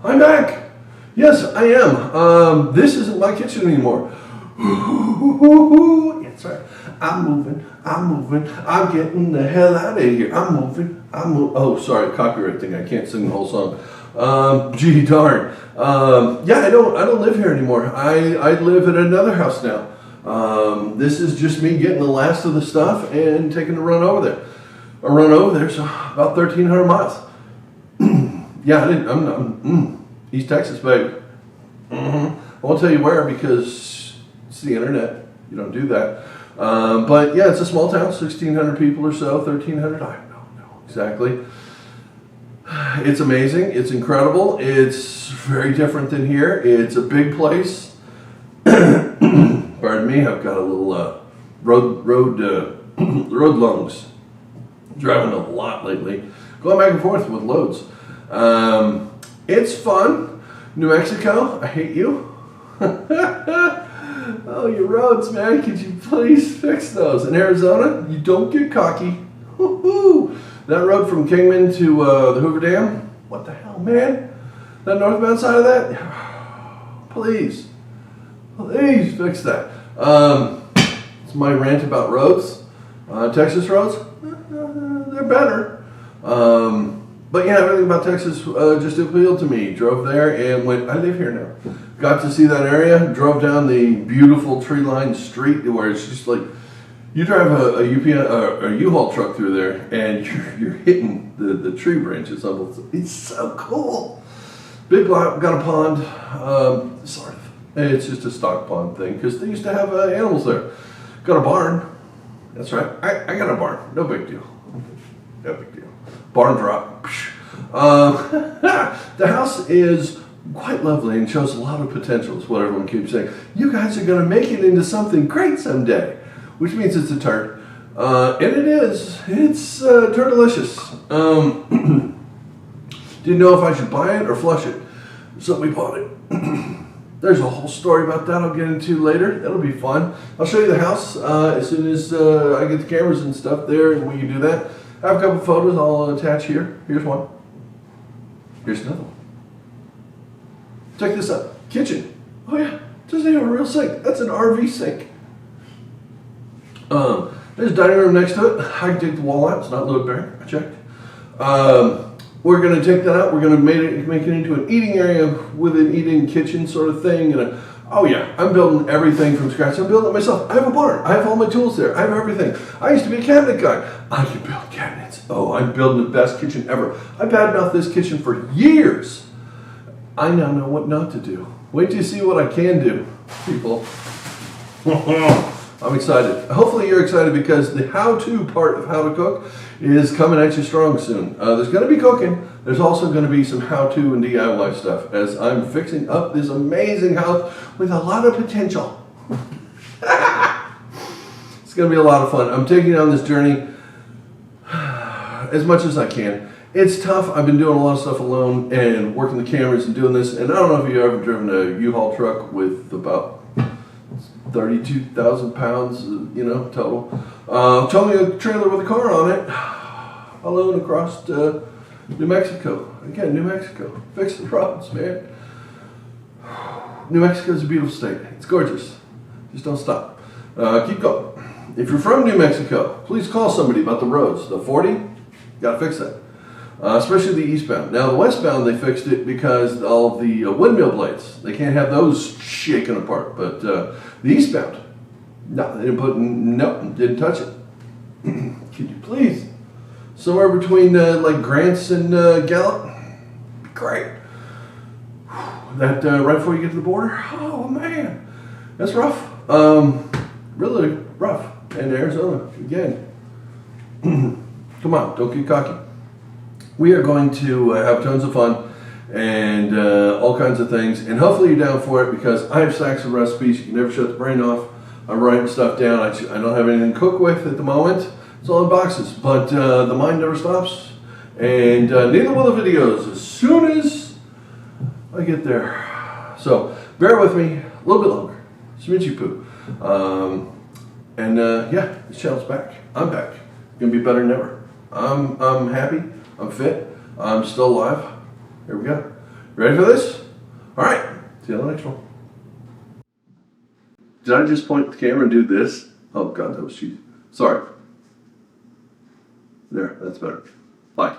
I'm back. Yes, I am. This isn't my kitchen anymore. That's right. I'm moving. I'm getting the hell out of here. I'm moving. Oh, sorry, copyright thing. I can't sing the whole song. Gee darn. Yeah, I don't live here anymore. I live at another house now. This is just me getting the last of the stuff and taking a run over there. A run over there, so about 1,300 miles. Yeah, I'm East Texas, baby. I won't tell you where because it's the internet. You don't do that. But yeah, it's a small town, 1,600 people or so, 1,300. I don't know exactly. It's amazing. It's incredible. It's very different than here. It's a big place. Pardon me. I've got a little road lungs. Driving a lot lately. Going back and forth with loads. It's fun. New Mexico, I hate you. Oh, your roads, man. Could you please fix those? In Arizona, you don't get cocky. Woo-hoo. That road from Kingman to the Hoover Dam, what the hell, man? That northbound side of that? Please fix that. It's my rant about roads. Texas roads, they're better. But yeah, everything about Texas just appealed to me. Drove there and went, I live here now. Got to see that area, drove down the beautiful tree-lined street where it's just like, you drive a U-Haul truck through there and you're hitting the tree branches. It's so cool. Big lot, got a pond, sort of. It's just a stock pond thing because they used to have animals there. Got a barn. That's right. I got a barn. No big deal. No big deal. Barn drop. The house is quite lovely and shows a lot of potential, is what everyone keeps saying. You guys are going to make it into something great someday, which means it's a turd. And it is. It's turd-delicious. Didn't know if I should buy it or flush it, so we bought it. There's a whole story about that I'll get into later. That'll be fun. I'll show you the house as soon as I get the cameras and stuff there, and we can do that. I have a couple photos I'll attach here. Here's one. Here's another one. Check this out. Kitchen. Oh yeah, doesn't have a real sink. That's an RV sink. There's a dining room next to it. I can take the wall out. It's not load bearing. I checked. We're going to take that out. We're going to make it into an eating area with an eating kitchen sort of thing. And oh yeah, I'm building everything from scratch. I'm building it myself. I have a barn. I have all my tools there. I have everything. I used to be a cabinet guy. I can build cabinets. Oh, I'm building the best kitchen ever. I badmouthed this kitchen for years. I now know what not to do. Wait till you see what I can do, people. I'm excited. Hopefully you're excited because the how-to part of how to cook is coming at you strong soon. There's going to be cooking. There's also going to be some how-to and DIY stuff as I'm fixing up this amazing house with a lot of potential. It's going to be a lot of fun. I'm taking on this journey as much as I can. It's tough. I've been doing a lot of stuff alone and working the cameras and doing this. And I don't know if you've ever driven a U-Haul truck with about 32,000 pounds, total. Towing a trailer with a car on it, alone across New Mexico. Again, New Mexico. Fix the roads, man. New Mexico is a beautiful state. It's gorgeous. Just don't stop. Keep going. If you're from New Mexico, please call somebody about the roads. The 40, gotta fix that. Especially the eastbound. Now the westbound, they fixed it because all the windmill blades, they can't have those shaken apart. But the eastbound, no, they didn't touch it. Can you please? Somewhere between like Grants and Gallup, great. That right before you get to the border, oh man, that's rough. Really rough. And Arizona again. Come on, don't get cocky. We are going to have tons of fun and all kinds of things. And hopefully you're down for it because I have stacks of recipes. You can never shut the brain off. I'm writing stuff down. I don't have anything to cook with at the moment. It's all in boxes. But the mind never stops. And neither will the videos as soon as I get there. So bear with me a little bit longer. Smitchy poo. Yeah, this channel's back. I'm back. Gonna be better than ever. I'm happy. I'm fit. I'm still alive. Here we go. Ready for this? All right. See you on the next one. Did I just point the camera and do this? Oh God, that was cheesy. Sorry. There, that's better. Bye.